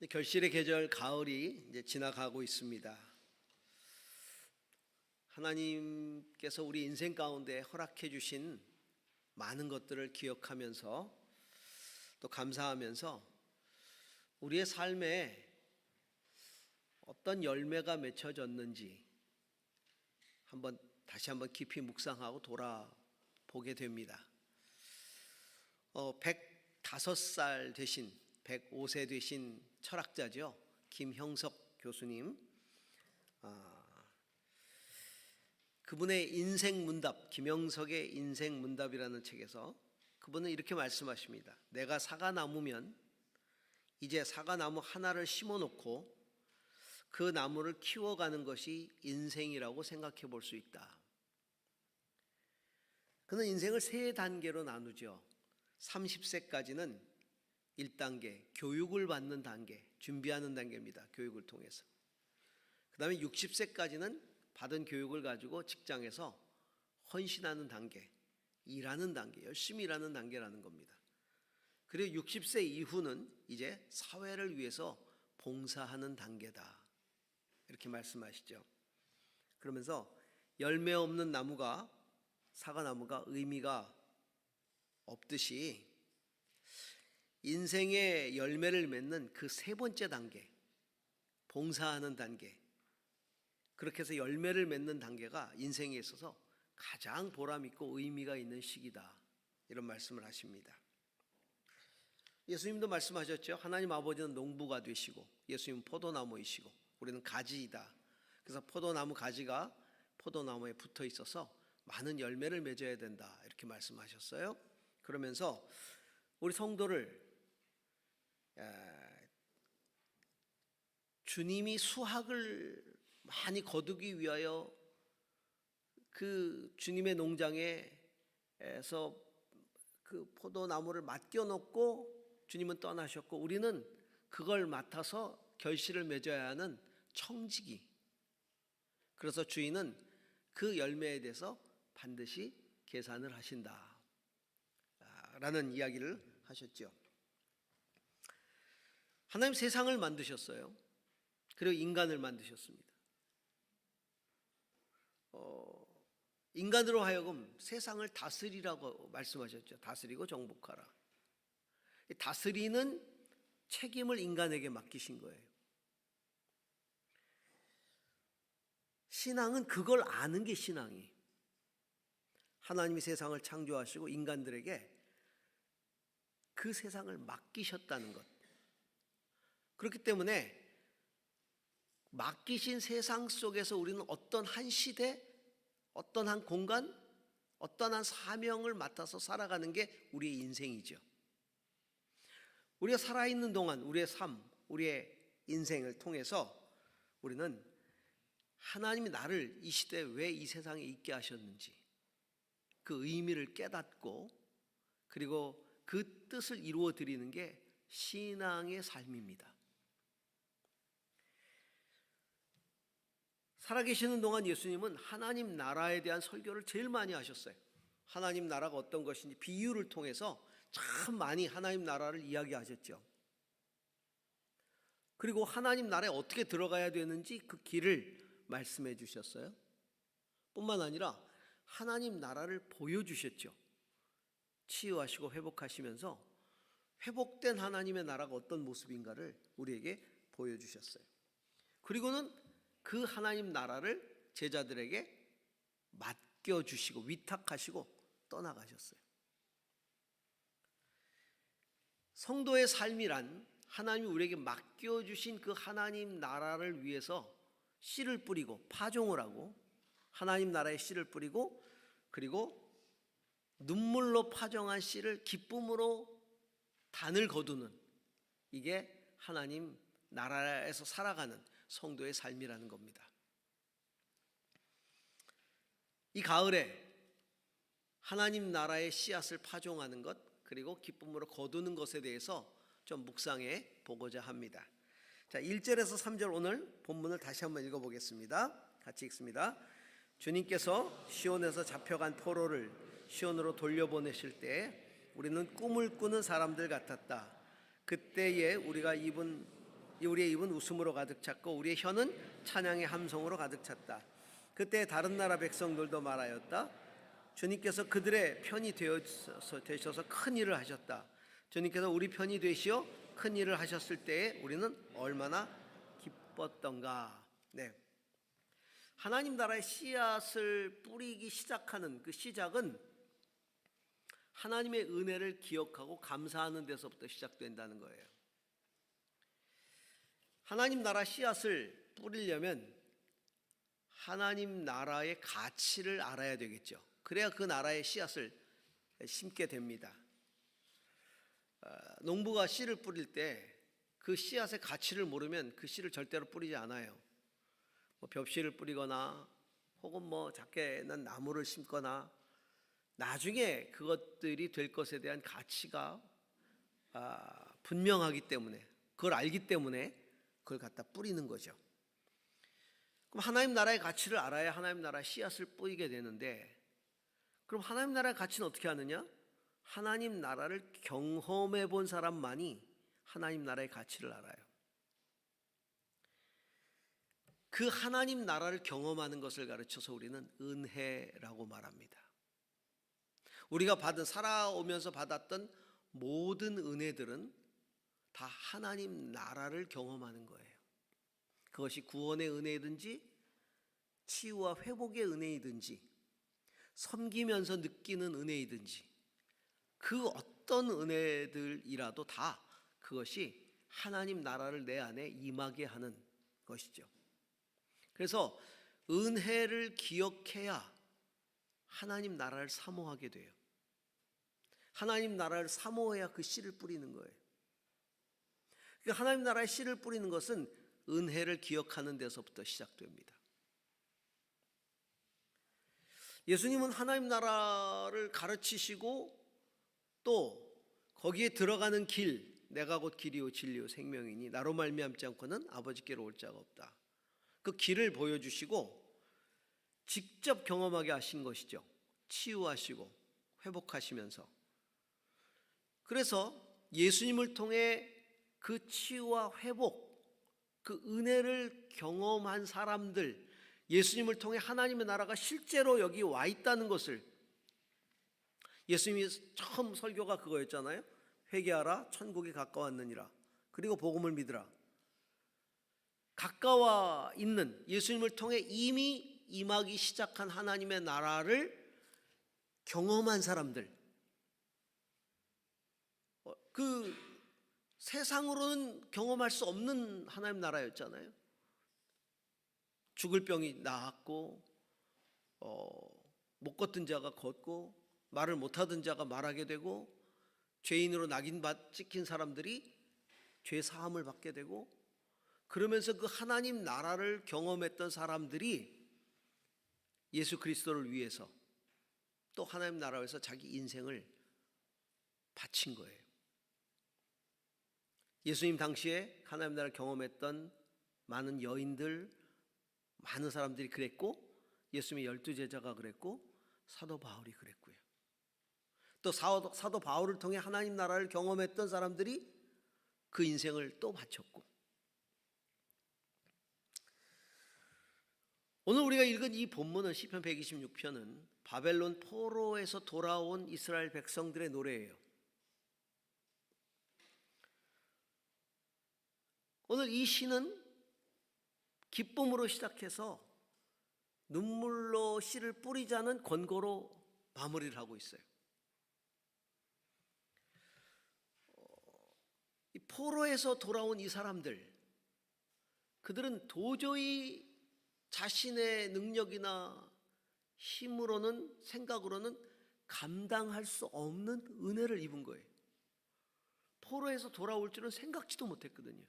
결실의 계절 가을이 이제 지나가고 있습니다. 하나님께서 우리 인생 가운데 허락해 주신 많은 것들을 기억하면서 또 감사하면서 우리의 삶에 어떤 열매가 맺혀졌는지 다시 한번 깊이 묵상하고 돌아보게 됩니다. 105살 되신 105세 되신 철학자죠. 김형석 교수님. 그분의 인생 문답, 김형석의 인생 문답이라는 책에서 그분은 이렇게 말씀하십니다. 내가 사과나무면 이제 사과나무 하나를 심어놓고 그 나무를 키워가는 것이 인생이라고 생각해 볼 수 있다. 그는 인생을 세 단계로 나누죠. 30세까지는 1단계, 교육을 받는 단계, 준비하는 단계입니다. 교육을 통해서. 그 다음에 60세까지는 받은 교육을 가지고 직장에서 헌신하는 단계, 일하는 단계, 열심히 일하는 단계라는 겁니다. 그리고 60세 이후는 이제 사회를 위해서 봉사하는 단계다. 이렇게 말씀하시죠. 그러면서 열매 없는 나무가, 사과나무가 의미가 없듯이 인생의 열매를 맺는 그 세 번째 단계, 봉사하는 단계, 그렇게 해서 열매를 맺는 단계가 인생에 있어서 가장 보람있고 의미가 있는 시기다. 이런 말씀을 하십니다. 예수님도 말씀하셨죠. 하나님 아버지는 농부가 되시고 예수님은 포도나무이시고 우리는 가지이다. 그래서 포도나무 가지가 포도나무에 붙어 있어서 많은 열매를 맺어야 된다. 이렇게 말씀하셨어요. 그러면서 우리 성도를 주님이 수확을 많이 거두기 위하여 그 주님의 농장에서 그 포도나무를 맡겨놓고 주님은 떠나셨고 우리는 그걸 맡아서 결실을 맺어야 하는 청지기. 그래서 주인은 그 열매에 대해서 반드시 계산을 하신다 라는 이야기를 하셨죠. 하나님 세상을 만드셨어요. 그리고 인간을 만드셨습니다. 인간으로 하여금 세상을 다스리라고 말씀하셨죠. 다스리고 정복하라. 다스리는 책임을 인간에게 맡기신 거예요. 신앙은 그걸 아는 게 신앙이. 하나님이 세상을 창조하시고 인간들에게 그 세상을 맡기셨다는 것. 그렇기 때문에 맡기신 세상 속에서 우리는 어떤 한 시대, 어떤 한 공간, 어떤 한 사명을 맡아서 살아가는 게 우리의 인생이죠. 우리가 살아있는 동안 우리의 삶, 우리의 인생을 통해서 우리는 하나님이 나를 이 시대에 왜 이 세상에 있게 하셨는지 그 의미를 깨닫고 그리고 그 뜻을 이루어 드리는 게 신앙의 삶입니다. 살아계시는 동안 예수님은 하나님 나라에 대한 설교를 제일 많이 하셨어요. 하나님 나라가 어떤 것인지 비유를 통해서 참 많이 하나님 나라를 이야기하셨죠. 그리고 하나님 나라에 어떻게 들어가야 되는지 그 길을 말씀해 주셨어요. 뿐만 아니라 하나님 나라를 보여주셨죠. 치유하시고 회복하시면서 회복된 하나님의 나라가 어떤 모습인가를 우리에게 보여주셨어요. 그리고는 그 하나님 나라를 제자들에게 맡겨주시고 위탁하시고 떠나가셨어요. 성도의 삶이란 하나님이 우리에게 맡겨주신 그 하나님 나라를 위해서 씨를 뿌리고 파종을 하고 하나님 나라의 씨를 뿌리고 그리고 눈물로 파종한 씨를 기쁨으로 단을 거두는 이게 하나님 나라에서 살아가는 성도의 삶이라는 겁니다. 이 가을에 하나님 나라의 씨앗을 파종하는 것 그리고 기쁨으로 거두는 것에 대해서 좀 묵상해 보고자 합니다. 자, 1절에서 3절 오늘 본문을 다시 한번 읽어보겠습니다. 같이 읽습니다. 주님께서 시온에서 잡혀간 포로를 시온으로 돌려보내실 때 우리는 꿈을 꾸는 사람들 같았다. 그때에 우리가 입은 우리의 입은 웃음으로 가득 찼고 우리의 혀는 찬양의 함성으로 가득 찼다. 그때 다른 나라 백성들도 말하였다. 주님께서 그들의 편이 되셔서 큰 일을 하셨다. 주님께서 우리 편이 되시어 큰 일을 하셨을 때에 우리는 얼마나 기뻤던가. 네. 하나님 나라의 씨앗을 뿌리기 시작하는 그 시작은 하나님의 은혜를 기억하고 감사하는 데서부터 시작된다는 거예요. 하나님 나라 씨앗을 뿌리려면 하나님 나라의 가치를 알아야 되겠죠. 그래야 그 나라의 씨앗을 심게 됩니다. 농부가 씨를 뿌릴 때 그 씨앗의 가치를 모르면 그 씨를 절대로 뿌리지 않아요. 벽씨를 뿌리거나 혹은 작게 난 나무를 심거나 나중에 그것들이 될 것에 대한 가치가 분명하기 때문에, 그걸 알기 때문에 그걸 갖다 뿌리는 거죠. 그럼 하나님 나라의 가치를 알아야 하나님 나라의 씨앗을 뿌리게 되는데, 그럼 하나님 나라의 가치는 어떻게 하느냐? 하나님 나라를 경험해 본 사람만이 하나님 나라의 가치를 알아요. 그 하나님 나라를 경험하는 것을 가르쳐서 우리는 은혜라고 말합니다. 우리가 살아오면서 받았던 모든 은혜들은 다 하나님 나라를 경험하는 거예요. 그것이 구원의 은혜이든지 치유와 회복의 은혜이든지 섬기면서 느끼는 은혜이든지 그 어떤 은혜들이라도 다 그것이 하나님 나라를 내 안에 임하게 하는 것이죠. 그래서 은혜를 기억해야 하나님 나라를 사모하게 돼요. 하나님 나라를 사모해야 그 씨를 뿌리는 거예요. 그러니까 하나님 나라의 씨를 뿌리는 것은 은혜를 기억하는 데서부터 시작됩니다. 예수님은 하나님 나라를 가르치시고 또 거기에 들어가는 길, 내가 곧 길이요 진리요 생명이니 나로 말미암지 않고는 아버지께로 올 자가 없다. 그 길을 보여주시고 직접 경험하게 하신 것이죠. 치유하시고 회복하시면서. 그래서 예수님을 통해 그 치유와 회복, 그 은혜를 경험한 사람들, 예수님을 통해 하나님의 나라가 실제로 여기 와 있다는 것을, 예수님이 처음 설교가 그거였잖아요. 회개하라, 천국이 가까웠느니라. 그리고 복음을 믿으라. 가까워 있는, 예수님을 통해 이미 임하기 시작한 하나님의 나라를 경험한 사람들, 그 세상으로는 경험할 수 없는 하나님 나라였잖아요. 죽을 병이 나았고, 못 걷던 자가 걷고, 말을 못하던 자가 말하게 되고, 죄인으로 낙인 찍힌 사람들이 죄 사함을 받게 되고, 그러면서 그 하나님 나라를 경험했던 사람들이 예수 그리스도를 위해서 또 하나님 나라를 위해서 자기 인생을 바친 거예요. 예수님 당시에 하나님 나라를 경험했던 많은 여인들, 많은 사람들이 그랬고, 예수님의 12제자가 그랬고, 사도 바울이 그랬고요. 또 사도 바울을 통해 하나님 나라를 경험했던 사람들이 그 인생을 또 바쳤고, 오늘 우리가 읽은 이 본문은 시편 126편은 바벨론 포로에서 돌아온 이스라엘 백성들의 노래예요. 오늘 이 시는 기쁨으로 시작해서 눈물로 씨를 뿌리자는 권고로 마무리를 하고 있어요. 이 포로에서 돌아온 이 사람들, 그들은 도저히 자신의 능력이나 힘으로는, 생각으로는 감당할 수 없는 은혜를 입은 거예요. 포로에서 돌아올 줄은 생각지도 못했거든요.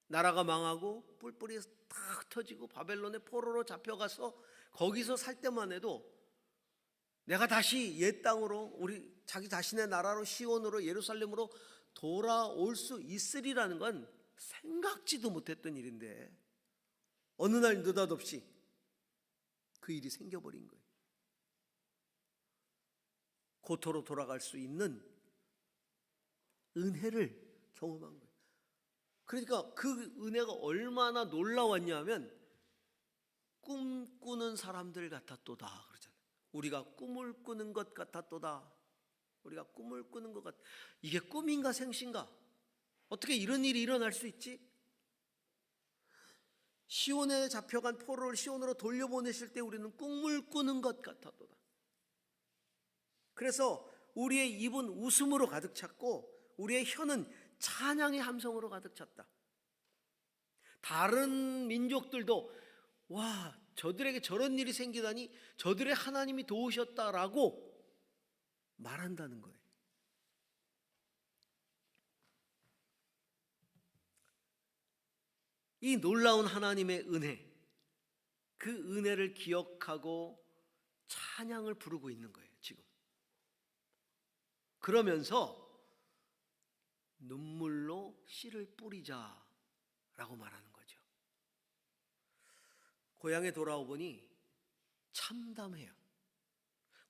나라가 망하고 뿔뿔이 다 흩어지고 바벨론의 포로로 잡혀가서 거기서 살 때만 해도 내가 다시 옛 땅으로, 자기 자신의 나라로, 시온으로, 예루살렘으로 돌아올 수 있으리라는 건 생각지도 못했던 일인데 어느 날 느닷없이 그 일이 생겨버린 거예요. 고토로 돌아갈 수 있는 은혜를 경험한 거예요. 그러니까 그 은혜가 얼마나 놀라웠냐면 꿈꾸는 사람들 같았도다 그러잖아요. 우리가 꿈을 꾸는 것 같았도다. 우리가 꿈을 꾸는 것 같. 이게 꿈인가 생신가? 어떻게 이런 일이 일어날 수 있지? 시온에 잡혀간 포로를 시온으로 돌려보내실 때 우리는 꿈을 꾸는 것 같았도다. 그래서 우리의 입은 웃음으로 가득 찼고 우리의 혀는 찬양의 함성으로 가득 찼다. 다른 민족들도 와, 저들에게 저런 일이 생기다니 저들의 하나님이 도우셨다라고 말한다는 거예요. 이 놀라운 하나님의 은혜, 그 은혜를 기억하고 찬양을 부르고 있는 거예요, 지금. 그러면서 눈물로 씨를 뿌리자라고 말하는 거죠. 고향에 돌아오 보니 참담해요.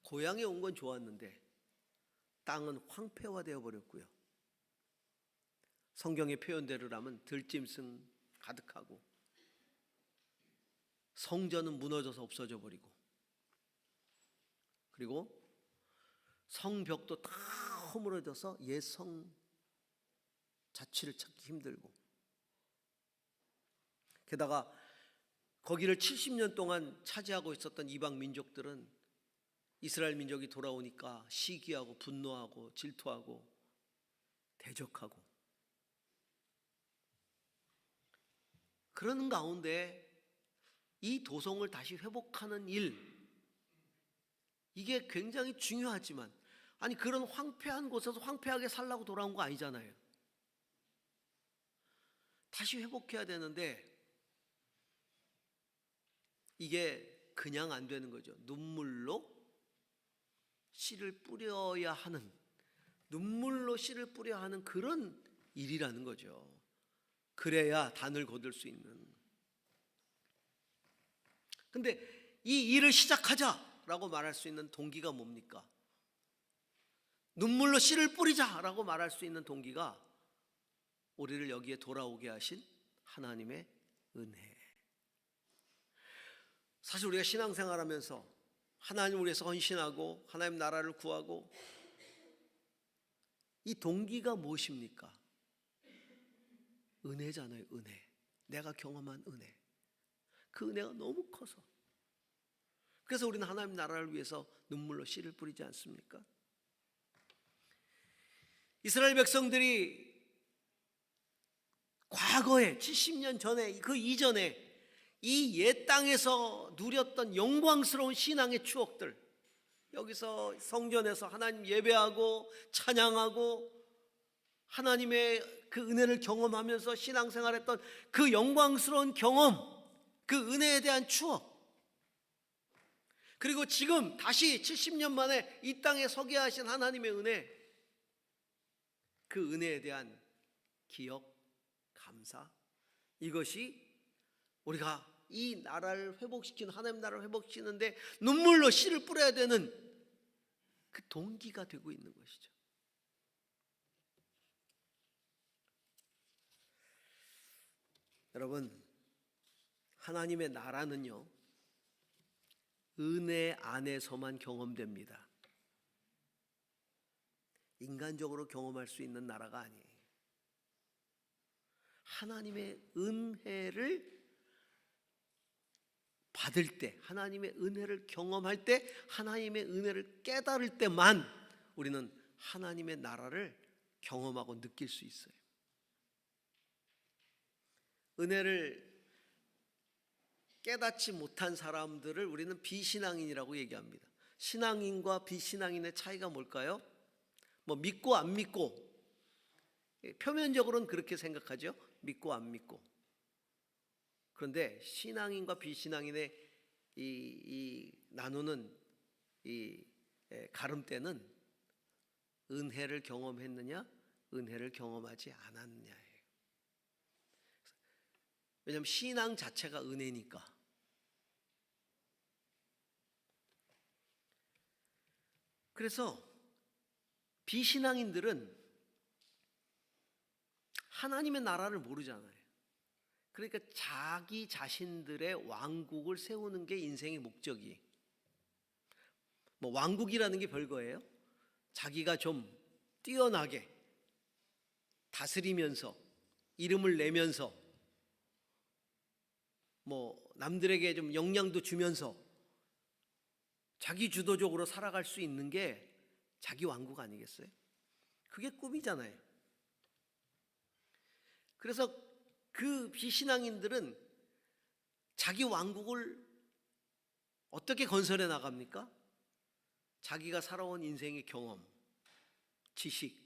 고향에 온 건 좋았는데 땅은 황폐화되어 버렸고요. 성경의 표현대로라면 들짐승 가득하고 성전은 무너져서 없어져 버리고 그리고 성벽도 다 허물어져서 옛 성 자취를 찾기 힘들고 게다가 거기를 70년 동안 차지하고 있었던 이방 민족들은 이스라엘 민족이 돌아오니까 시기하고 분노하고 질투하고 대적하고 그런 가운데 이 도성을 다시 회복하는 일, 이게 굉장히 중요하지만 아니 그런 황폐한 곳에서 황폐하게 살라고 돌아온 거 아니잖아요. 다시 회복해야 되는데 이게 그냥 안 되는 거죠. 눈물로 씨를 뿌려야 하는, 눈물로 씨를 뿌려야 하는 그런 일이라는 거죠. 그래야 단을 거둘 수 있는. 근데 이 일을 시작하자라고 말할 수 있는 동기가 뭡니까? 눈물로 씨를 뿌리자라고 말할 수 있는 동기가 우리를 여기에 돌아오게 하신 하나님의 은혜. 사실 우리가 신앙생활하면서 하나님을 위해서 헌신하고 하나님 나라를 구하고 이 동기가 무엇입니까? 은혜잖아요. 은혜. 내가 경험한 은혜. 그 은혜가 너무 커서. 그래서 우리는 하나님 나라를 위해서 눈물로 씨를 뿌리지 않습니까? 이스라엘 백성들이 과거에 70년 전에 그 이전에 이 옛 땅에서 누렸던 영광스러운 신앙의 추억들, 여기서 성전에서 하나님 예배하고 찬양하고 하나님의 그 은혜를 경험하면서 신앙생활했던 그 영광스러운 경험, 그 은혜에 대한 추억, 그리고 지금 다시 70년 만에 이 땅에 서게 하신 하나님의 은혜, 그 은혜에 대한 기억, 감사, 이것이 우리가 이 나라를 회복시키는, 하나님 나라를 회복시키는데 눈물로 씨를 뿌려야 되는 그 동기가 되고 있는 것이죠. 여러분, 하나님의 나라는요, 은혜 안에서만 경험됩니다. 인간적으로 경험할 수 있는 나라가 아니에요. 하나님의 은혜를 받을 때, 하나님의 은혜를 경험할 때, 하나님의 은혜를 깨달을 때만 우리는 하나님의 나라를 경험하고 느낄 수 있어요. 은혜를 깨닫지 못한 사람들을 우리는 비신앙인이라고 얘기합니다. 신앙인과 비신앙인의 차이가 뭘까요? 뭐 믿고 안 믿고, 표면적으로는 그렇게 생각하죠. 믿고 안 믿고. 그런데 신앙인과 비신앙인의 이 나누는 이 가름대는 은혜를 경험했느냐, 은혜를 경험하지 않았느냐예요. 왜냐하면 신앙 자체가 은혜니까. 그래서 비신앙인들은 하나님의 나라를 모르잖아요. 그러니까 자기 자신들의 왕국을 세우는 게 인생의 목적이. 뭐 왕국이라는 게 별거예요. 자기가 좀 뛰어나게 다스리면서 이름을 내면서 뭐 남들에게 좀 영향도 주면서 자기 주도적으로 살아갈 수 있는 게 자기 왕국 아니겠어요? 그게 꿈이잖아요. 그래서 그 비신앙인들은 자기 왕국을 어떻게 건설해 나갑니까? 자기가 살아온 인생의 경험, 지식,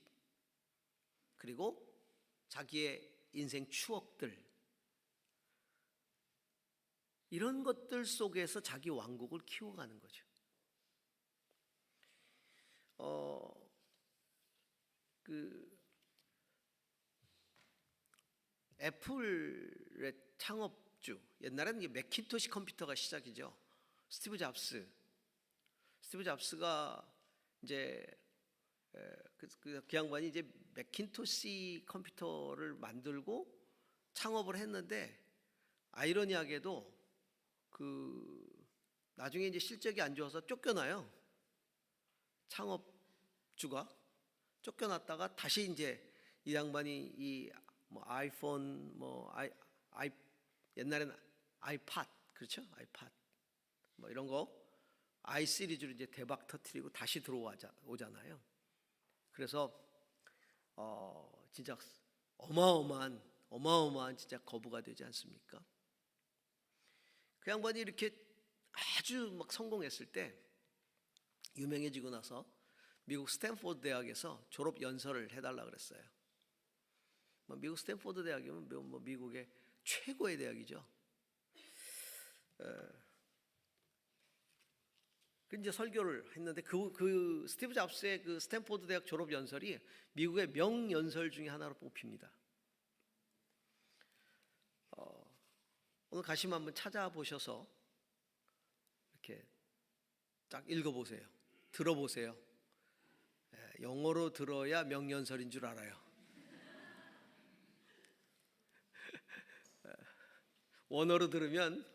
그리고 자기의 인생 추억들, 이런 것들 속에서 자기 왕국을 키워가는 거죠. 애플의 창업주, 옛날에는 이게 맥킨토시 컴퓨터가 시작이죠. 스티브 잡스가 이제 그 양반이 이제 맥킨토시 컴퓨터를 만들고 창업을 했는데, 아이러니하게도 나중에 이제 실적이 안 좋아서 쫓겨나요. 창업주가 쫓겨났다가 다시 이제 이 양반이 이 뭐 아이폰, 뭐 옛날에는 아이팟, 그렇죠? 아이팟 뭐 이런 거 아이 시리즈로 이제 대박 터뜨리고 다시 들어오잖아요. 그래서 진짜 어마어마한 진짜 거부가 되지 않습니까? 그 양반이 이렇게 아주 막 성공했을 때, 유명해지고 나서 미국 스탠포드 대학에서 졸업 연설을 해달라 그랬어요. 미국 스탠포드 대학이면 뭐 미국의 최고의 대학이죠. 이제 설교를 했는데 그 스티브 잡스의 그 스탠포드 대학 졸업 연설이 미국의 명연설 중에 하나로 뽑힙니다. 오늘 가시면 한번 찾아보셔서 이렇게 딱 읽어보세요. 들어보세요. 영어로 들어야 명연설인 줄 알아요. 원어로 들으면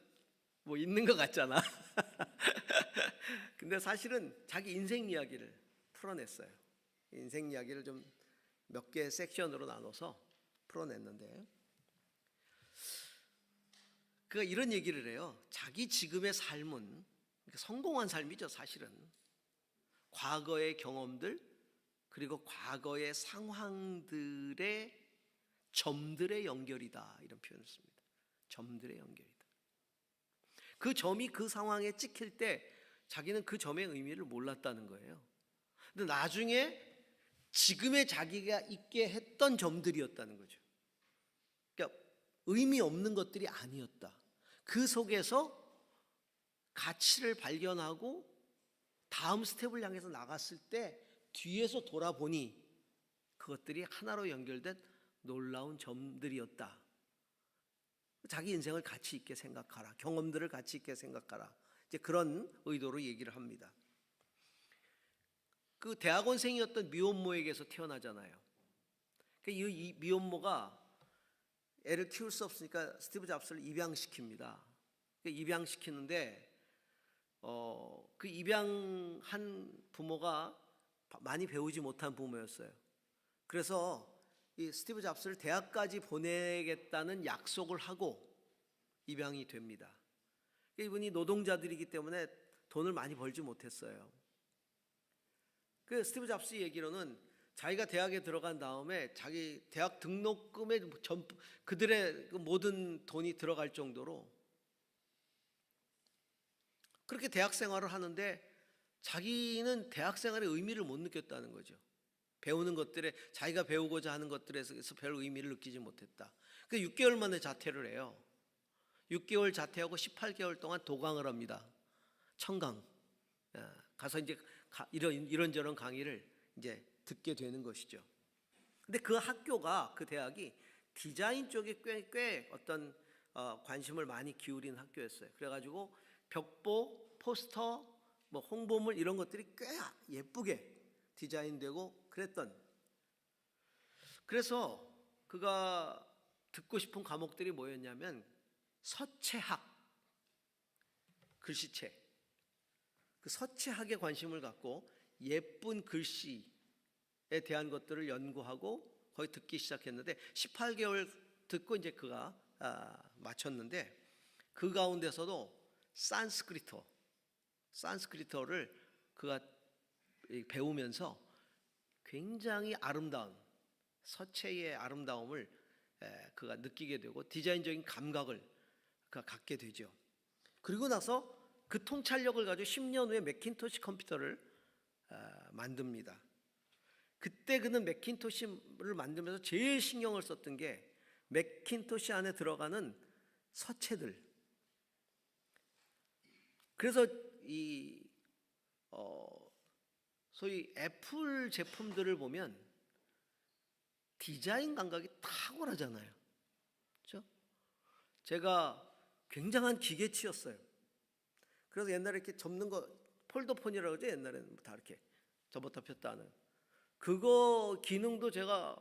뭐 있는 것 같잖아. 근데 사실은 자기 인생 이야기를 풀어냈어요. 인생 이야기를 좀 몇 개의 섹션으로 나눠서 풀어냈는데, 그가 이런 얘기를 해요. 자기 지금의 삶은 성공한 삶이죠. 사실은 과거의 경험들, 그리고 과거의 상황들의 점들의 연결이다, 이런 표현을 씁니다. 점들의 연결이다. 그 점이 그 상황에 찍힐 때 자기는 그 점의 의미를 몰랐다는 거예요. 근데 나중에 지금의 자기가 있게 했던 점들이었다는 거죠. 그러니까 의미 없는 것들이 아니었다. 그 속에서 가치를 발견하고 다음 스텝을 향해서 나갔을 때 뒤에서 돌아보니 그것들이 하나로 연결된 놀라운 점들이었다. 자기 인생을 가치 있게 생각하라. 경험들을 가치 있게 생각하라. 이제 그런 의도로 얘기를 합니다. 그 대학원생이었던 미혼모에게서 태어나잖아요. 이 미혼모가 애를 키울 수 없으니까 스티브 잡스를 입양시킵니다. 입양시키는데 그 입양한 부모가 많이 배우지 못한 부모였어요. 그래서 이 스티브 잡스를 대학까지 보내겠다는 약속을 하고 입양이 됩니다. 이분이 노동자들이기 때문에 돈을 많이 벌지 못했어요. 그 스티브 잡스 얘기로는 자기가 대학에 들어간 다음에 자기 대학 등록금에 그들의 모든 돈이 들어갈 정도로 그렇게 대학 생활을 하는데 자기는 대학 생활의 의미를 못 느꼈다는 거죠. 배우는 것들에, 자기가 배우고자 하는 것들에서 별 의미를 느끼지 못했다. 그 6개월 만에 자퇴를 해요. 6개월 자퇴하고 18개월 동안 도강을 합니다. 청강 가서 이제 이런저런 강의를 이제 듣게 되는 것이죠. 근데 그 학교가, 그 대학이 디자인 쪽에 꽤 어떤 관심을 많이 기울인 학교였어요. 그래가지고 벽보, 포스터, 뭐 홍보물 이런 것들이 꽤 예쁘게 디자인되고 그랬던. 그래서 그가 듣고 싶은 과목들이 뭐였냐면 서체학, 글씨체, 그 서체학에 관심을 갖고 예쁜 글씨에 대한 것들을 연구하고 거의 듣기 시작했는데 18개월 듣고 이제 그가 마쳤는데 그 가운데서도 산스크리트어를 그가 배우면서 굉장히 아름다운 서체의 아름다움을 그가 느끼게 되고 디자인적인 감각을 그가 갖게 되죠. 그리고 나서 그 통찰력을 가지고 10년 후에 매킨토시 컴퓨터를 만듭니다. 그때 그는 매킨토시를 만들면서 제일 신경을 썼던 게 매킨토시 안에 들어가는 서체들. 그래서 이 소위 애플 제품들을 보면 디자인 감각이 탁월하잖아요. 그렇죠? 제가 굉장한 기계치였어요. 그래서 옛날에 이렇게 접는 거 폴더폰이라고 하죠. 옛날에는 다 이렇게 접었다 폈다 하는 그거 기능도 제가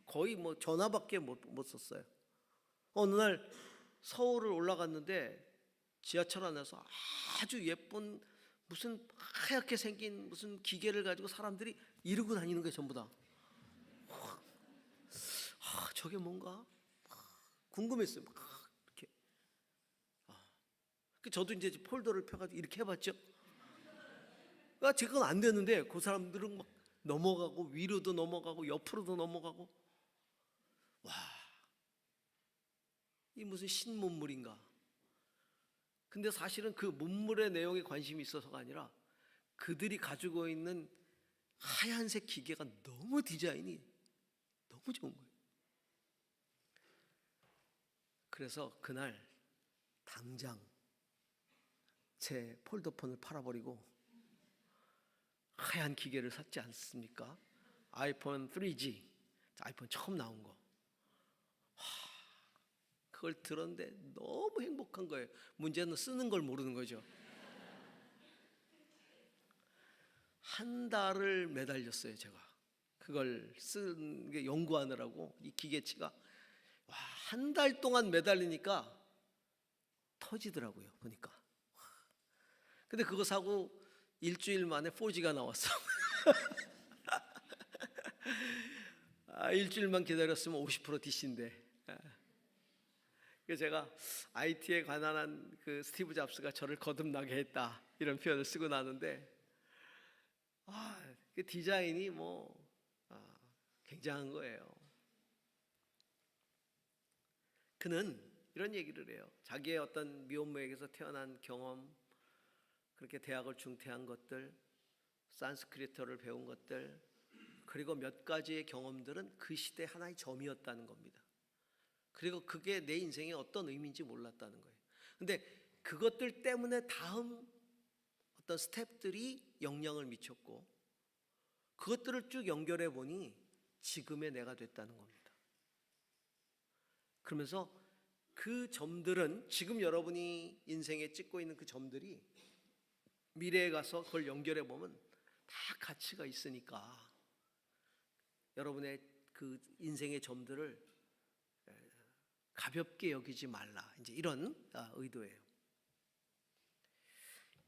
거의 뭐 전화밖에 못 썼어요. 어느 날 서울을 올라갔는데 지하철 안에서 아주 예쁜 무슨 하얗게 생긴 무슨 기계를 가지고 사람들이 이러고 다니는 거예요. 전부 다. 저게 뭔가 궁금했어요. 이렇게. 저도 이제 폴더를 펴가지고 이렇게 해봤죠. 제가 안 되는데 그 사람들은 막 넘어가고 위로도 넘어가고 옆으로도 넘어가고, 와, 이 무슨 신문물인가. 근데 사실은 그 문물의 내용에 관심이 있어서가 아니라 그들이 가지고 있는 하얀색 기계가 너무 디자인이 너무 좋은 거예요. 그래서 그날 당장 제 폴더폰을 팔아버리고 하얀 기계를 샀지 않습니까? 아이폰 3G, 아이폰 처음 나온 거. 그걸 들었는데 너무 행복한 거예요. 문제는 쓰는 걸 모르는 거죠. 한 달을 매달렸어요. 제가 그걸 쓰는 게 연구하느라고. 이 기계치가 한 달 동안 매달리니까 터지더라고요. 보니까. 근데 그거 사고 일주일 만에 4G가 나왔어. 일주일만 기다렸으면 50% DC인데. 그래서 제가 IT에 관한 그 스티브 잡스가 저를 거듭나게 했다, 이런 표현을 쓰고 나는데, 그 디자인이 굉장한 거예요. 그는 이런 얘기를 해요. 자기의 어떤 미혼모에게서 태어난 경험, 그렇게 대학을 중퇴한 것들, 산스크리트어를 배운 것들, 그리고 몇 가지의 경험들은 그 시대 하나의 점이었다는 겁니다. 그리고 그게 내 인생에 어떤 의미인지 몰랐다는 거예요. 근데 그것들 때문에 다음 어떤 스텝들이 영향을 미쳤고, 그것들을 쭉 연결해 보니 지금의 내가 됐다는 겁니다. 그러면서 그 점들은, 지금 여러분이 인생에 찍고 있는 그 점들이 미래에 가서 그걸 연결해 보면 다 가치가 있으니까 여러분의 그 인생의 점들을 가볍게 여기지 말라, 이제 이런 의도예요.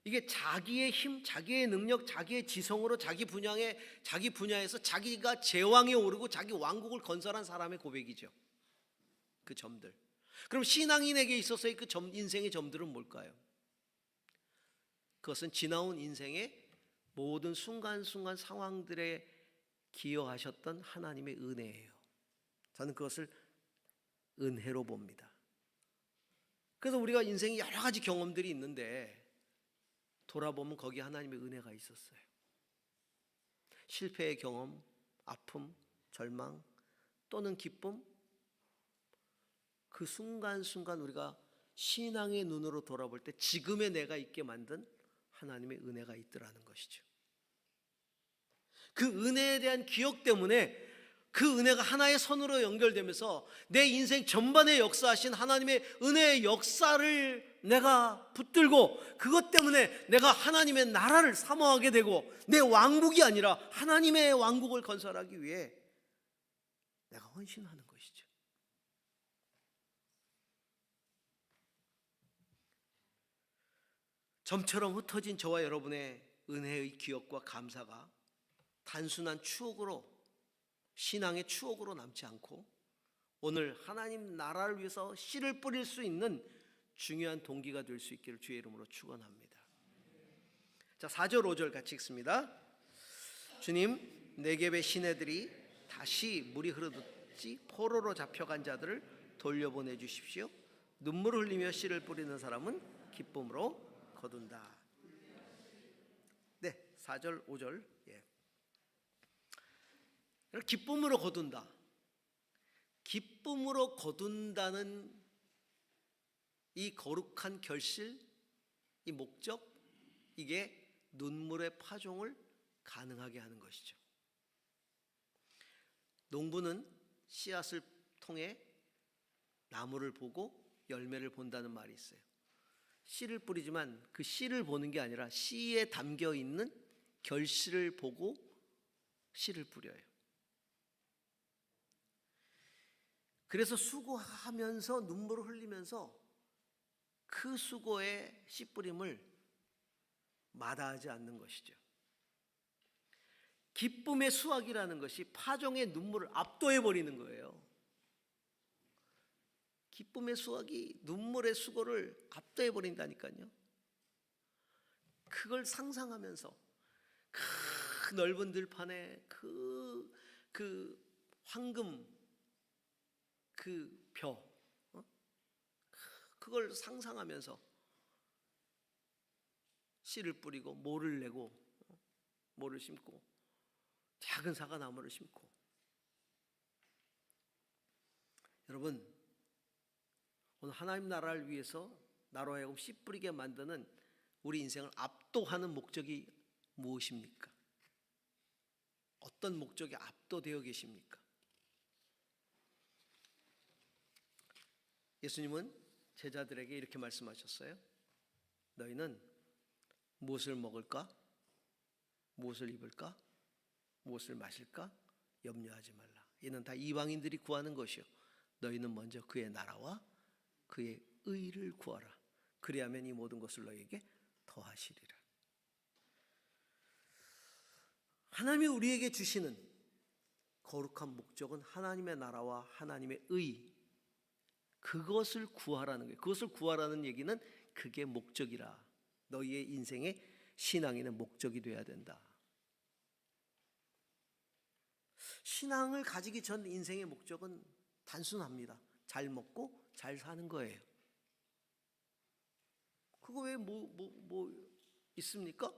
이게 자기의 힘, 자기의 능력, 자기의 지성으로 자기 분야에서 자기가 제왕에 오르고 자기 왕국을 건설한 사람의 고백이죠. 그 점들. 그럼 신앙인에게 있어서의 그 인생의 점들은 뭘까요? 그것은 지나온 인생의 모든 순간순간 상황들에 기여하셨던 하나님의 은혜예요. 저는 그것을 은혜로 봅니다. 그래서 우리가 인생에 여러 가지 경험들이 있는데 돌아보면 거기에 하나님의 은혜가 있었어요. 실패의 경험, 아픔, 절망 또는 기쁨, 그 순간순간 우리가 신앙의 눈으로 돌아볼 때 지금의 내가 있게 만든 하나님의 은혜가 있더라는 것이죠. 그 은혜에 대한 기억 때문에 그 은혜가 하나의 선으로 연결되면서 내 인생 전반에 역사하신 하나님의 은혜의 역사를 내가 붙들고, 그것 때문에 내가 하나님의 나라를 사모하게 되고, 내 왕국이 아니라 하나님의 왕국을 건설하기 위해 내가 헌신하는 것이죠. 점처럼 흩어진 저와 여러분의 은혜의 기억과 감사가 단순한 추억으로, 신앙의 추억으로 남지 않고 오늘 하나님 나라를 위해서 씨를 뿌릴 수 있는 중요한 동기가 될 수 있기를 주의 이름으로 축원합니다. 자, 4절 5절 같이 읽습니다. 주님, 네겝의 시내들이 다시 물이 흐르듯이 포로로 잡혀간 자들을 돌려보내 주십시오. 눈물을 흘리며 씨를 뿌리는 사람은 기쁨으로 거둔다. 네, 4절 5절. 기쁨으로 거둔다. 기쁨으로 거둔다는 이 거룩한 결실, 이 목적, 이게 눈물의 파종을 가능하게 하는 것이죠. 농부는 씨앗을 통해 나무를 보고 열매를 본다는 말이 있어요. 씨를 뿌리지만 그 씨를 보는 게 아니라 씨에 담겨 있는 결실을 보고 씨를 뿌려요. 그래서 수고하면서 눈물을 흘리면서 그 수고의 씨 뿌림을 마다하지 않는 것이죠. 기쁨의 수확이라는 것이 파종의 눈물을 압도해 버리는 거예요. 기쁨의 수확이 눈물의 수고를 압도해 버린다니까요. 그걸 상상하면서 그 넓은 들판에 그 황금 그 벼, 그걸 상상하면서 씨를 뿌리고 모를 내고 모를 심고 작은 사과나무를 심고. 여러분, 오늘 하나님 나라를 위해서 나로 하여금 씨 뿌리게 만드는 우리 인생을 압도하는 목적이 무엇입니까? 어떤 목적에 압도되어 계십니까? 예수님은 제자들에게 이렇게 말씀하셨어요. 너희는 무엇을 먹을까? 무엇을 입을까? 무엇을 마실까? 염려하지 말라. 이는 다 이방인들이 구하는 것이요 너희는 먼저 그의 나라와 그의 의를 구하라. 그리하면 이 모든 것을 너희에게 더하시리라. 하나님이 우리에게 주시는 거룩한 목적은 하나님의 나라와 하나님의 의, 그것을 구하라는 거예요. 그것을 구하라는 얘기는 그게 목적이라. 너희의 인생의 신앙에는 목적이 되어야 된다. 신앙을 가지기 전 인생의 목적은 단순합니다. 잘 먹고 잘 사는 거예요. 그거 외에 뭐 있습니까?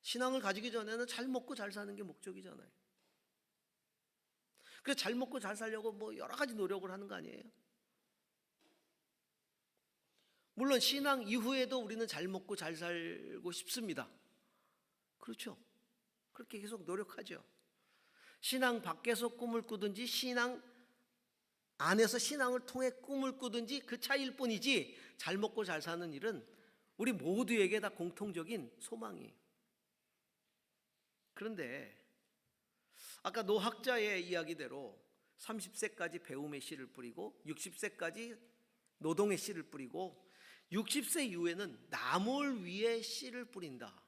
신앙을 가지기 전에는 잘 먹고 잘 사는 게 목적이잖아요. 그래서 잘 먹고 잘 살려고 뭐 여러 가지 노력을 하는 거 아니에요? 물론 신앙 이후에도 우리는 잘 먹고 잘 살고 싶습니다. 그렇죠? 그렇게 계속 노력하죠. 신앙 밖에서 꿈을 꾸든지 신앙 안에서 신앙을 통해 꿈을 꾸든지 그 차이일 뿐이지 잘 먹고 잘 사는 일은 우리 모두에게 다 공통적인 소망이에요. 그런데 아까 노학자의 이야기대로 30세까지 배움의 씨를 뿌리고 60세까지 노동의 씨를 뿌리고 60세 이후에는 남을 위해 씨를 뿌린다.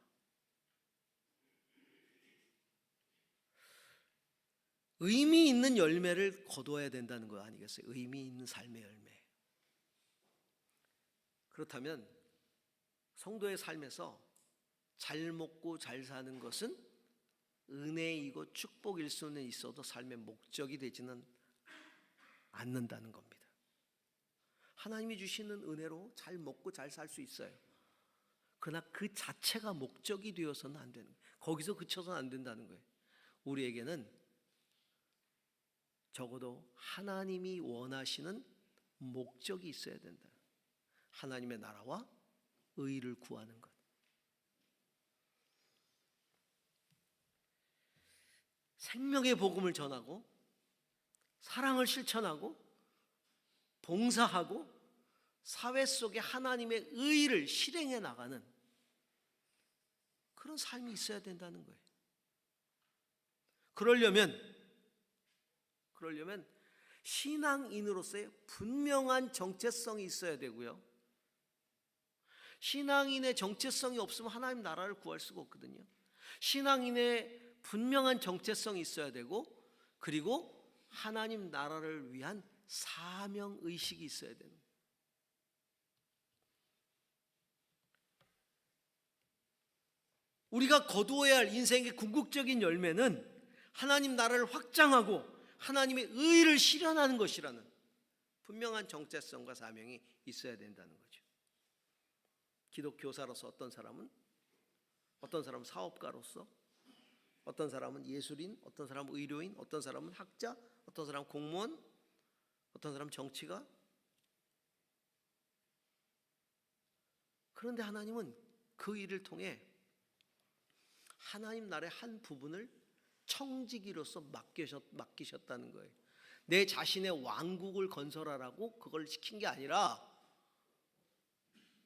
의미 있는 열매를 거둬야 된다는 거 아니겠어요? 의미 있는 삶의 열매. 그렇다면 성도의 삶에서 잘 먹고 잘 사는 것은 은혜이고 축복일 수는 있어도 삶의 목적이 되지는 않는다는 겁니다. 하나님이 주시는 은혜로 잘 먹고 잘 살 수 있어요. 그러나 그 자체가 목적이 되어서는 안 되는 거예요. 거기서 그쳐서는 안 된다는 거예요. 우리에게는 적어도 하나님이 원하시는 목적이 있어야 된다. 하나님의 나라와 의를 구하는 것. 생명의 복음을 전하고 사랑을 실천하고 봉사하고 사회 속에 하나님의 의를 실행해 나가는 그런 삶이 있어야 된다는 거예요. 그러려면 신앙인으로서의 분명한 정체성이 있어야 되고요. 신앙인의 정체성이 없으면 하나님 나라를 구할 수가 없거든요. 신앙인의 분명한 정체성이 있어야 되고, 그리고 하나님 나라를 위한 사명의식이 있어야 되는 거예요. 우리가 거두어야 할 인생의 궁극적인 열매는 하나님 나라를 확장하고 하나님의 의를 실현하는 것이라는 분명한 정체성과 사명이 있어야 된다는 거죠. 기독교사로서 어떤 사람은 사업가로서, 어떤 사람은 예술인, 어떤 사람은 의료인, 어떤 사람은 학자, 어떤 사람은 공무원, 어떤 사람은 정치가. 그런데 하나님은 그 일을 통해 하나님 나라의 한 부분을 청지기로서 맡기셨다는 거예요. 내 자신의 왕국을 건설하라고 그걸 시킨 게 아니라,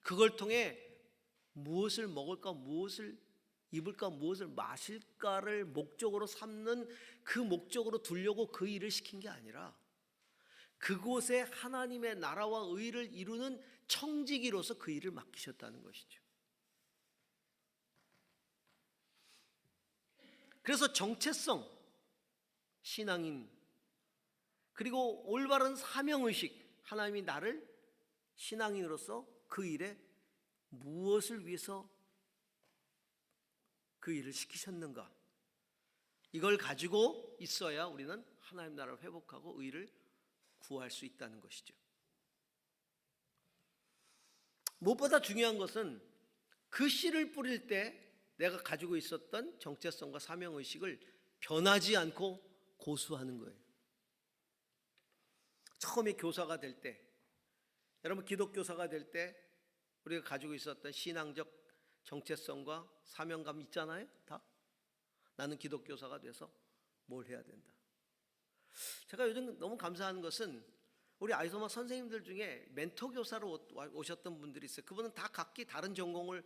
그걸 통해 무엇을 먹을까, 무엇을 입을까, 무엇을 마실까를 목적으로 삼는, 그 목적으로 두려고 그 일을 시킨 게 아니라, 그곳에 하나님의 나라와 의를 이루는 청지기로서 그 일을 맡기셨다는 것이죠. 그래서 정체성, 신앙인, 그리고 올바른 사명의식, 하나님이 나를 신앙인으로서 그 일에 무엇을 위해서 그 일을 시키셨는가, 이걸 가지고 있어야 우리는 하나님 나라를 회복하고 의를 구할 수 있다는 것이죠. 무엇보다 중요한 것은 그 씨를 뿌릴 때 내가 가지고 있었던 정체성과 사명의식을 변하지 않고 고수하는 거예요. 처음에 교사가 될 때, 여러분 기독교사가 될 때 우리가 가지고 있었던 신앙적 정체성과 사명감 있잖아요. 다 나는 기독교사가 돼서 뭘 해야 된다. 제가 요즘 너무 감사한 것은 우리 아이소마 선생님들 중에 멘토 교사로 오셨던 분들이 있어요. 그분은 다 각기 다른 전공을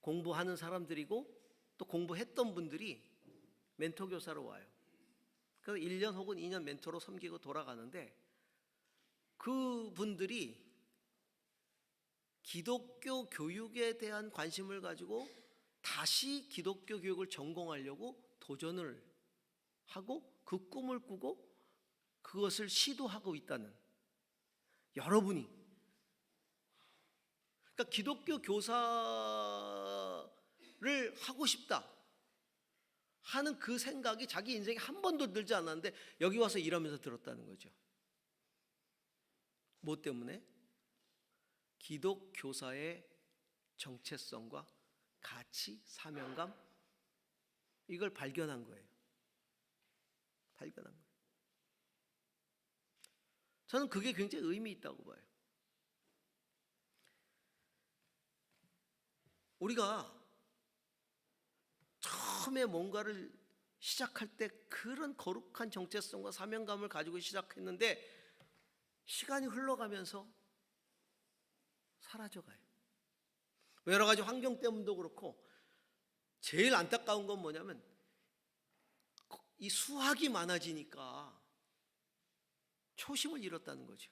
공부하는 사람들이고 또 공부했던 분들이 멘토 교사로 와요. 그래서 1년 혹은 2년 멘토로 섬기고 돌아가는데, 그분들이 기독교 교육에 대한 관심을 가지고 다시 기독교 교육을 전공하려고 도전을 하고 그 꿈을 꾸고 그것을 시도하고 있다는, 여러분이, 그러니까 기독교 교사를 하고 싶다 하는 그 생각이 자기 인생에 한 번도 들지 않았는데 여기 와서 일하면서 들었다는 거죠. 뭐 때문에? 기독교사의 정체성과 가치, 사명감, 이걸 발견한 거예요. 발견한 거예요. 저는 그게 굉장히 의미 있다고 봐요. 우리가 처음에 뭔가를 시작할 때 그런 거룩한 정체성과 사명감을 가지고 시작했는데 시간이 흘러가면서 사라져가요. 여러 가지 환경 때문도 그렇고, 제일 안타까운 건 뭐냐면 이 수학이 많아지니까 초심을 잃었다는 거죠.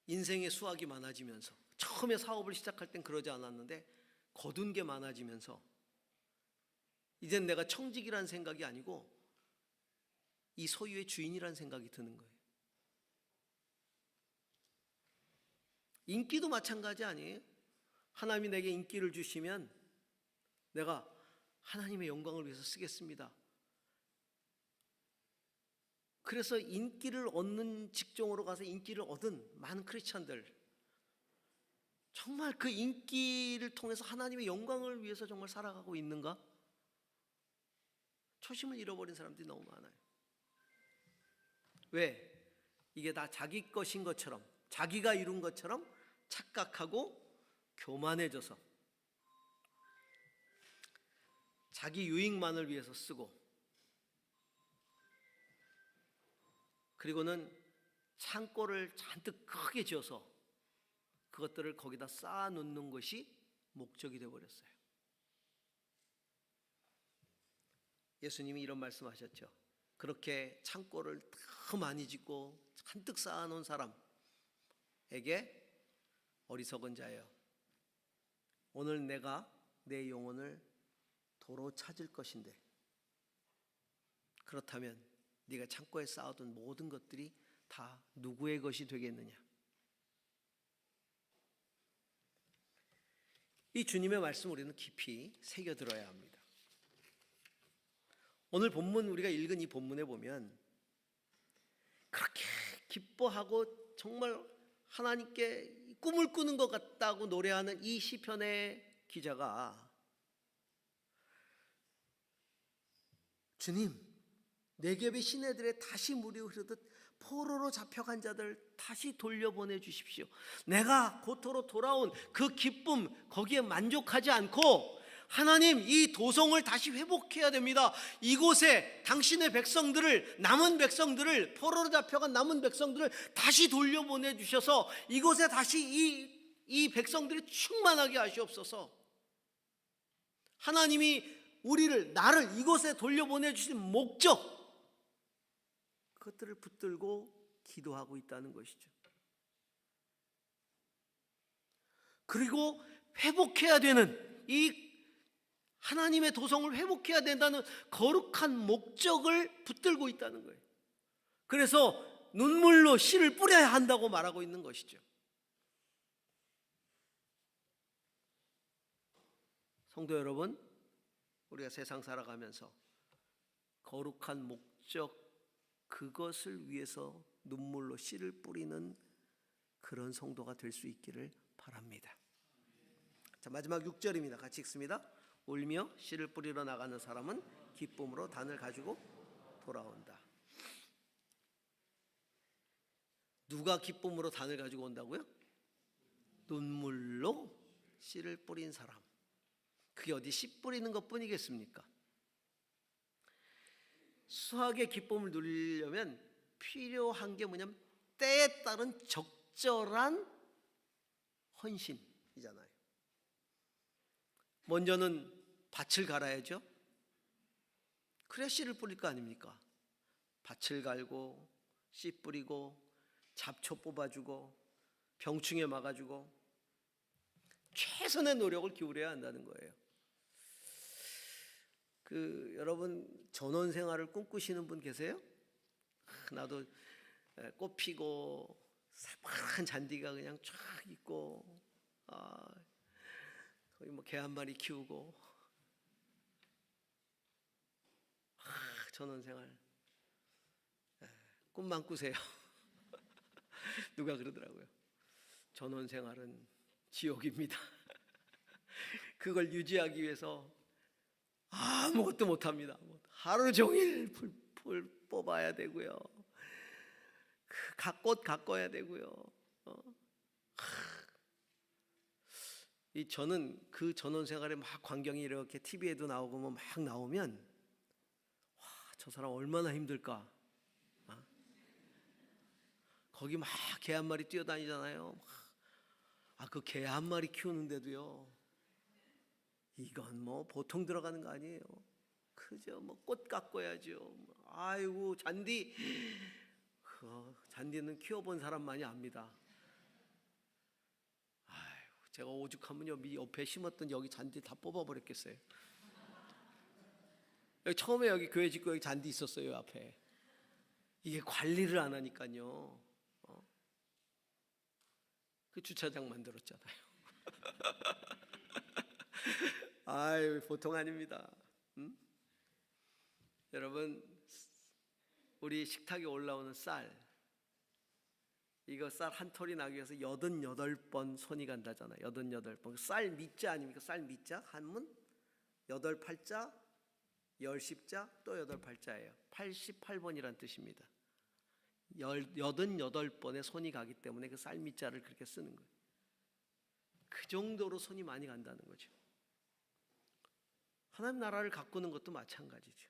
인생의 수학이 많아지면서, 처음에 사업을 시작할 땐 그러지 않았는데 거둔 게 많아지면서 이젠 내가 청직이라는 생각이 아니고 이 소유의 주인이라는 생각이 드는 거예요. 인기도 마찬가지 아니에요? 하나님이 내게 인기를 주시면 내가 하나님의 영광을 위해서 쓰겠습니다. 그래서 인기를 얻는 직종으로 가서 인기를 얻은 많은 크리스찬들, 정말 그 인기를 통해서 하나님의 영광을 위해서 정말 살아가고 있는가? 초심을 잃어버린 사람들이 너무 많아요. 왜? 이게 다 자기 것인 것처럼, 자기가 이룬 것처럼 착각하고 교만해져서 자기 유익만을 위해서 쓰고, 그리고는 창고를 잔뜩 크게 지어서 그것들을 거기다 쌓아 놓는 것이 목적이 되어버렸어요. 예수님이 이런 말씀하셨죠. 그렇게 창고를 더 많이 짓고 잔뜩 쌓아 놓은 사람에게 어리석은 자여, 오늘 내가 내 영혼을 도로 찾을 것인데, 그렇다면 네가 창고에 쌓아둔 모든 것들이 다 누구의 것이 되겠느냐? 이 주님의 말씀 우리는 깊이 새겨들어야 합니다. 오늘 본문, 우리가 읽은 이 본문에 보면 그렇게 기뻐하고 정말 하나님께 꿈을 꾸는 것 같다고 노래하는 이 시편의 기자가, 주님, 네겝의 시내들에 다시 물이 흐르듯 포로로 잡혀간 자들 다시 돌려보내 주십시오. 내가 고토로 돌아온 그 기쁨, 거기에 만족하지 않고 하나님, 이 도성을 다시 회복해야 됩니다. 이곳에 당신의 백성들을, 남은 백성들을, 포로로 잡혀간 남은 백성들을 다시 돌려보내 주셔서 이곳에 다시 이 백성들이 충만하게 하시옵소서. 하나님이 우리를, 나를 이곳에 돌려보내 주신 목적, 그것들을 붙들고 기도하고 있다는 것이죠. 그리고 회복해야 되는, 이 하나님의 도성을 회복해야 된다는 거룩한 목적을 붙들고 있다는 거예요. 그래서 눈물로 씨를 뿌려야 한다고 말하고 있는 것이죠. 성도 여러분, 우리가 세상 살아가면서 거룩한 목적, 그것을 위해서 눈물로 씨를 뿌리는 그런 성도가 될 수 있기를 바랍니다. 자, 마지막 6절입니다. 같이 읽습니다. 울며 씨를 뿌리러 나가는 사람은 기쁨으로 단을 가지고 돌아온다. 누가 기쁨으로 단을 가지고 온다고요? 눈물로 씨를 뿌린 사람. 그게 어디 씨 뿌리는 것뿐이겠습니까? 수확의 기쁨을 누리려면 필요한 게 뭐냐면 때에 따른 적절한 헌신이잖아요. 먼저는 밭을 갈아야죠. 그래야 씨를 뿌릴 거 아닙니까? 밭을 갈고 씨 뿌리고 잡초 뽑아주고 병충해 막아주고 최선의 노력을 기울여야 한다는 거예요. 여러분, 전원 생활을 꿈꾸시는 분 계세요? 나도 꽃 피고 새파란 잔디가 그냥 쫙 있고, 거기 뭐 개 한 마리 키우고, 전원 생활 꿈만 꾸세요. 누가 그러더라고요. 전원 생활은 지옥입니다. 그걸 유지하기 위해서 아무것도 못합니다. 하루 종일 풀 뽑아야 되고요, 꽃 가꿔야 되고요. 저는 그 전원 생활에 막 광경이 이렇게 TV에도 나오고 뭐 막 나오면, 와, 저 사람 얼마나 힘들까. 거기 막 개 한 마리 뛰어다니잖아요. 그 개 한 마리 키우는데도요, 이건 뭐 보통 들어가는 거 아니에요. 그저 뭐 꽃 가꿔야죠. 아이고, 잔디는 키워본 사람만이 압니다. 아이고, 제가 오죽하면 옆에 심었던 여기 잔디 다 뽑아버렸겠어요. 처음에 여기 교회 짓고 여기 잔디 있었어요, 앞에. 이게 관리를 안 하니까요. 그 주차장 만들었잖아요. 아유, 보통 아닙니다. 여러분, 우리 식탁에 올라오는 쌀, 이거 쌀 한 톨이 나기 위해서 88번 손이 간다잖아요. 88번. 쌀 밑자 아닙니까? 쌀 밑자 한문 8팔자, 10자, 또 8팔자예요. 88번이란 뜻입니다. 88번의 손이 가기 때문에 그 쌀 밑자를 그렇게 쓰는 거예요. 그 정도로 손이 많이 간다는 거죠. 하나님 나라를 가꾸는 것도 마찬가지죠.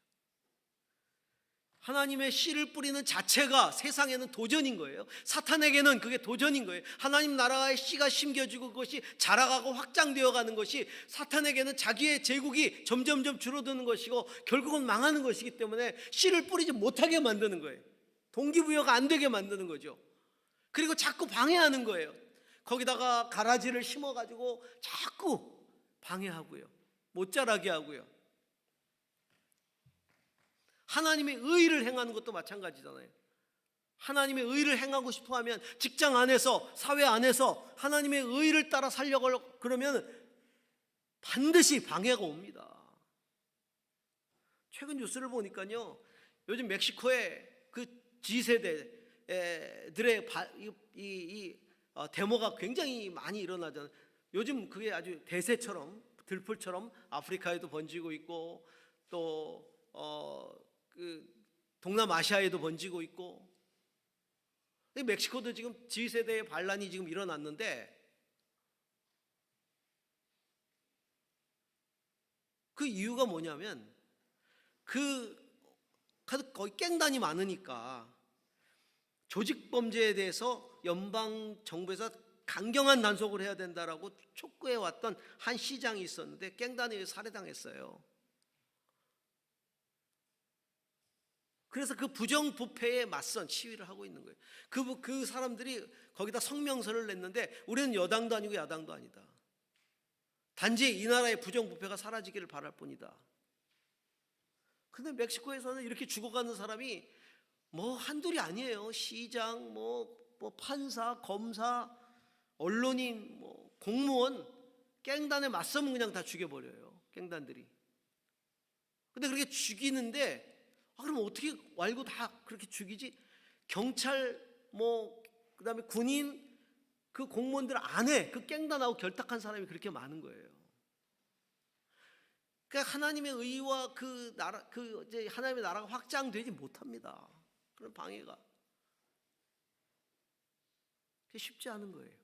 하나님의 씨를 뿌리는 자체가 세상에는 도전인 거예요. 사탄에게는 그게 도전인 거예요. 하나님 나라의 씨가 심겨지고 그것이 자라가고 확장되어 가는 것이 사탄에게는 자기의 제국이 점점점 줄어드는 것이고 결국은 망하는 것이기 때문에 씨를 뿌리지 못하게 만드는 거예요. 동기부여가 안 되게 만드는 거죠. 그리고 자꾸 방해하는 거예요. 거기다가 가라지를 심어가지고 자꾸 방해하고요, 못 자라게 하고요. 하나님의 의를 행하는 것도 마찬가지잖아요. 하나님의 의를 행하고 싶어하면 직장 안에서, 사회 안에서 하나님의 의를 따라 살려고 그러면 반드시 방해가 옵니다. 최근 뉴스를 보니까요, 요즘 멕시코의 그 G세대들의 데모가 굉장히 많이 일어나잖아요. 요즘 그게 아주 대세처럼, 들풀처럼 아프리카에도 번지고 있고, 또 동남아시아에도 번지고 있고, 멕시코도 지금 G세대의 반란이 지금 일어났는데, 그 이유가 뭐냐면 거기 갱단이 많으니까 조직 범죄에 대해서 연방 정부에서 강경한 단속을 해야 된다라고 촉구해 왔던 한 시장이 있었는데 갱단에 살해당했어요. 그래서 그 부정부패에 맞선 시위를 하고 있는 거예요. 그 사람들이 거기다 성명서를 냈는데, 우리는 여당도 아니고 야당도 아니다. 단지 이 나라의 부정부패가 사라지기를 바랄 뿐이다. 근데 멕시코에서는 이렇게 죽어가는 사람이 뭐 한둘이 아니에요. 시장, 뭐 판사, 검사, 언론인, 뭐 공무원, 갱단에 맞서면 그냥 다 죽여버려요, 갱단들이. 근데 그렇게 죽이는데, 그럼 어떻게 알고 다 그렇게 죽이지? 경찰, 그다음에 군인, 그 공무원들 안에 그 갱단하고 결탁한 사람이 그렇게 많은 거예요. 그러니까 하나님의 의와 이제 하나님의 나라가 확장되지 못합니다. 그런 방해가. 그게 쉽지 않은 거예요.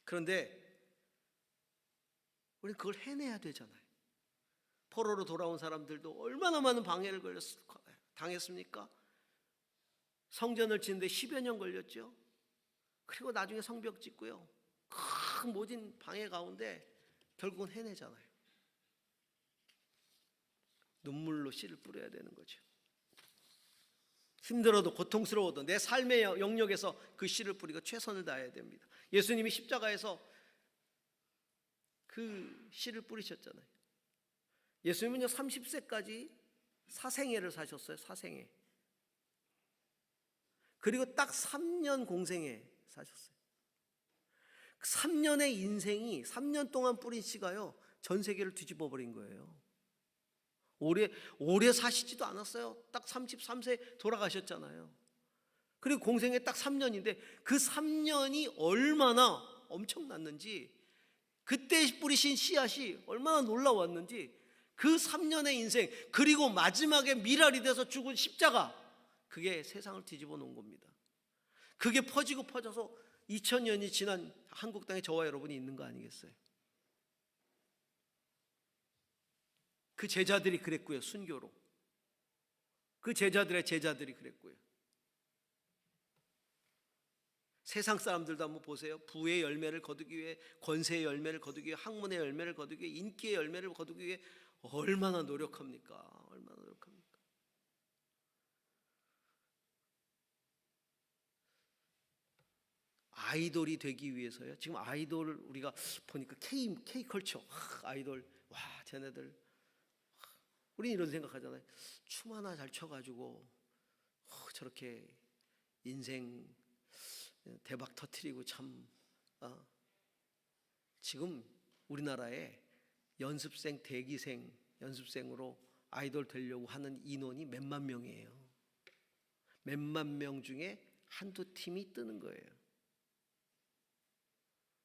그런데 우리는 그걸 해내야 되잖아요. 포로로 돌아온 사람들도 얼마나 많은 방해를 당했습니까? 성전을 짓는데 10여 년 걸렸죠. 그리고 나중에 성벽 짓고요, 큰 모진 방해 가운데 결국은 해내잖아요. 눈물로 씨를 뿌려야 되는 거죠. 힘들어도 고통스러워도 내 삶의 영역에서 그 씨를 뿌리고 최선을 다해야 됩니다. 예수님이 십자가에서 그 씨를 뿌리셨잖아요. 예수님은요 30세까지 사생애를 사셨어요. 사생애. 그리고 딱 3년 공생애 사셨어요. 3년의 인생이, 3년 동안 뿌린 씨가요 전 세계를 뒤집어 버린 거예요. 오래 사시지도 않았어요. 딱 33세 돌아가셨잖아요. 그리고 공생애 딱 3년인데 그 3년이 얼마나 엄청났는지, 그때 뿌리신 씨앗이 얼마나 놀라웠는지, 그 3년의 인생, 그리고 마지막에 미랄이 돼서 죽은 십자가, 그게 세상을 뒤집어 놓은 겁니다. 그게 퍼지고 퍼져서 2000년이 지난 한국 땅에 저와 여러분이 있는 거 아니겠어요? 그 제자들이 그랬고요, 순교로. 그 제자들의 제자들이 그랬고요. 세상 사람들도 한번 보세요. 부의 열매를 거두기 위해, 권세의 열매를 거두기 위해, 학문의 열매를 거두기 위해, 인기의 열매를 거두기 위해 얼마나 노력합니까? 얼마나 노력합니까? 아이돌이 되기 위해서요. 지금 아이돌 우리가 보니까 K컬처, 아이돌, 와 쟤네들, 우리는 이런 생각하잖아요. 춤 하나 잘 춰가지고 저렇게 인생 대박 터트리고 참. 지금 우리나라에 연습생, 대기생, 연습생으로 아이돌 되려고 하는 인원이 몇만 명이에요. 몇만 명 중에 한두 팀이 뜨는 거예요.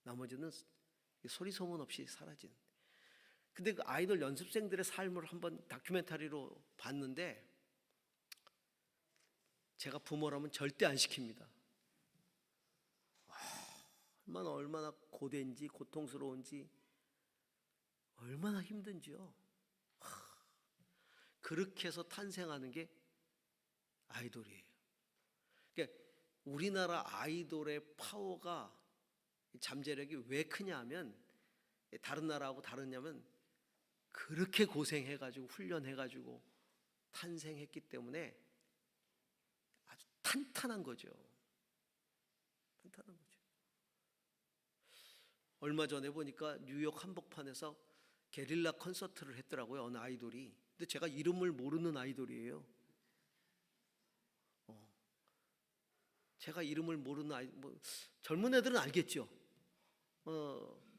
나머지는 소리 소문 없이 사라진. 근데 그 아이돌 연습생들의 삶을 한번 다큐멘터리로 봤는데, 제가 부모라면 절대 안 시킵니다. 얼마나 고된지, 고통스러운지, 얼마나 힘든지요. 그렇게 해서 탄생하는 게 아이돌이에요. 그러니까 우리나라 아이돌의 파워가, 잠재력이 왜 크냐 하면, 다른 나라하고 다르냐면 그렇게 고생해가지고 훈련해가지고 탄생했기 때문에 아주 탄탄한 거죠. 탄탄한 거죠. 얼마 전에 보니까 뉴욕 한복판에서 게릴라 콘서트를 했더라고요. 어느 아이돌이. 근데 제가 이름을 모르는 아이돌이에요. 제가 이름을 모르는 젊은 애들은 알겠죠.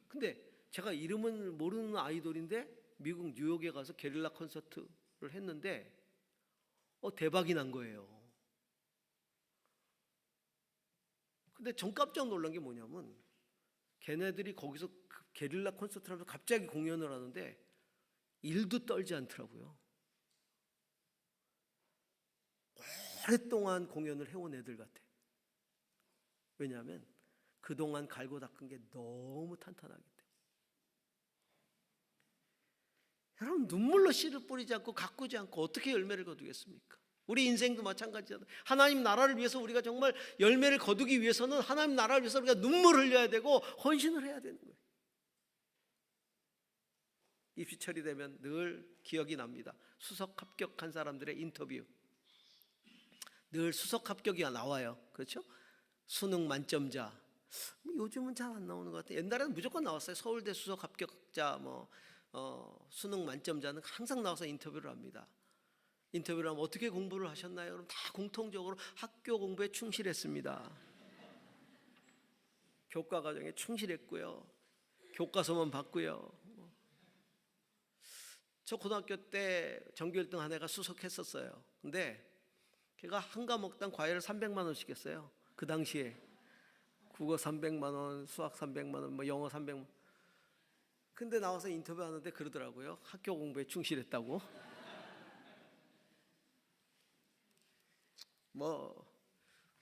근데 제가 이름을 모르는 아이돌인데 미국 뉴욕에 가서 게릴라 콘서트를 했는데 대박이 난 거예요. 근데 전 깜짝 놀란 게 뭐냐면 걔네들이 거기서 게릴라 콘서트를 하면서 갑자기 공연을 하는데 일도 떨지 않더라고요. 오랫동안 공연을 해온 애들 같아. 왜냐하면 그동안 갈고 닦은 게 너무 탄탄하기 때문에. 여러분, 눈물로 씨를 뿌리지 않고 가꾸지 않고 어떻게 열매를 거두겠습니까? 우리 인생도 마찬가지잖아요. 하나님 나라를 위해서 우리가 정말 열매를 거두기 위해서는 하나님 나라를 위해서 우리가 눈물을 흘려야 되고 헌신을 해야 되는 거예요. 입시철이 되면 늘 기억이 납니다. 수석 합격한 사람들의 인터뷰. 늘 수석 합격이 나와요. 그렇죠? 수능 만점자. 요즘은 잘 안 나오는 것 같아요. 옛날에는 무조건 나왔어요. 서울대 수석 합격자, 수능 만점자는 항상 나와서 인터뷰를 합니다. 인터뷰를 하면 어떻게 공부를 하셨나요? 그럼 다 공통적으로 학교 공부에 충실했습니다. 교과 과정에 충실했고요. 교과서만 봤고요. 저 고등학교 때 전교 1등 한 애가 수석했었어요. 근데 걔가 한 과목당 과외를 300만 원씩 했어요. 그 당시에 국어 300만 원, 수학 300만 원, 영어 300만 원. 근데 나와서 인터뷰하는데 그러더라고요. 학교 공부에 충실했다고.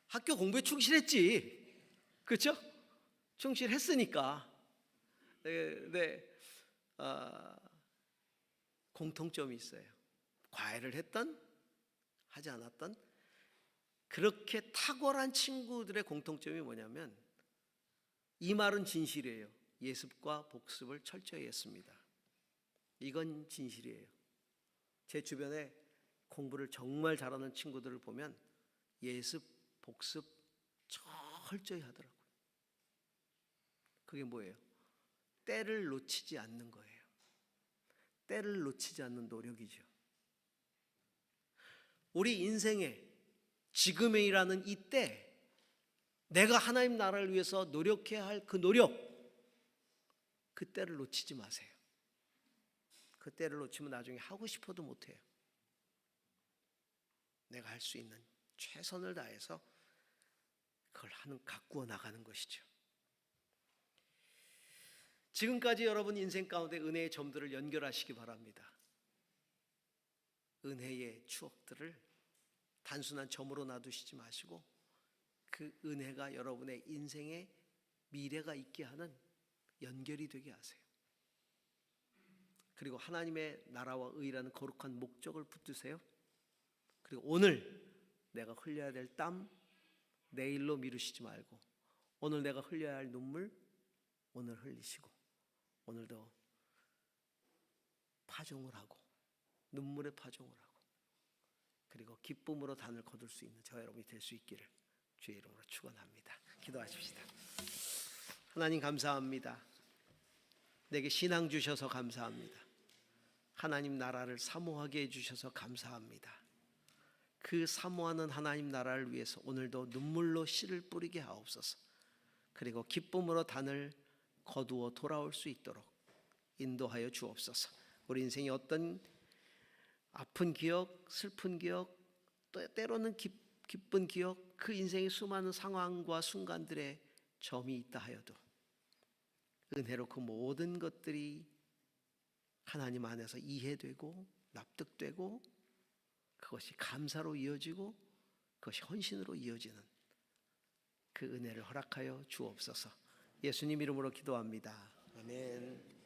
학교 공부에 충실했지. 그렇죠? 충실했으니까. 네. 공통점이 있어요. 과외를 했던 하지 않았던 그렇게 탁월한 친구들의 공통점이 뭐냐면 이 말은 진실이에요. 예습과 복습을 철저히 했습니다. 이건 진실이에요. 제 주변에 공부를 정말 잘하는 친구들을 보면 예습, 복습 철저히 하더라고요. 그게 뭐예요? 때를 놓치지 않는 거예요. 때를 놓치지 않는 노력이죠. 우리 인생에 지금이라는 이 때 내가 하나님 나라를 위해서 노력해야 할 그 노력, 그 때를 놓치지 마세요. 그 때를 놓치면 나중에 하고 싶어도 못해요. 내가 할 수 있는 최선을 다해서 그걸 가꾸어 나가는 것이죠. 지금까지 여러분 인생 가운데 은혜의 점들을 연결하시기 바랍니다. 은혜의 추억들을 단순한 점으로 놔두시지 마시고 그 은혜가 여러분의 인생에 미래가 있게 하는 연결이 되게 하세요. 그리고 하나님의 나라와 의라는 거룩한 목적을 붙드세요. 그리고 오늘 내가 흘려야 될 땀 내일로 미루시지 말고 오늘 내가 흘려야 할 눈물 오늘 흘리시고 오늘도 파종을 하고 눈물에 파종을 하고 그리고 기쁨으로 단을 거둘 수 있는 저와 여러분이 될 수 있기를 주의 이름으로 축원합니다. 기도하십시다. 하나님 감사합니다. 내게 신앙 주셔서 감사합니다. 하나님 나라를 사모하게 해주셔서 감사합니다. 그 사모하는 하나님 나라를 위해서 오늘도 눈물로 씨를 뿌리게 하옵소서. 그리고 기쁨으로 단을 거두어 돌아올 수 있도록 인도하여 주옵소서. 우리 인생의 어떤 아픈 기억, 슬픈 기억, 또 때로는 기쁜 기억, 그 인생의 수많은 상황과 순간들의 점이 있다 하여도 은혜로 그 모든 것들이 하나님 안에서 이해되고 납득되고 그것이 감사로 이어지고 그것이 헌신으로 이어지는 그 은혜를 허락하여 주옵소서. 예수님 이름으로 기도합니다. 아멘.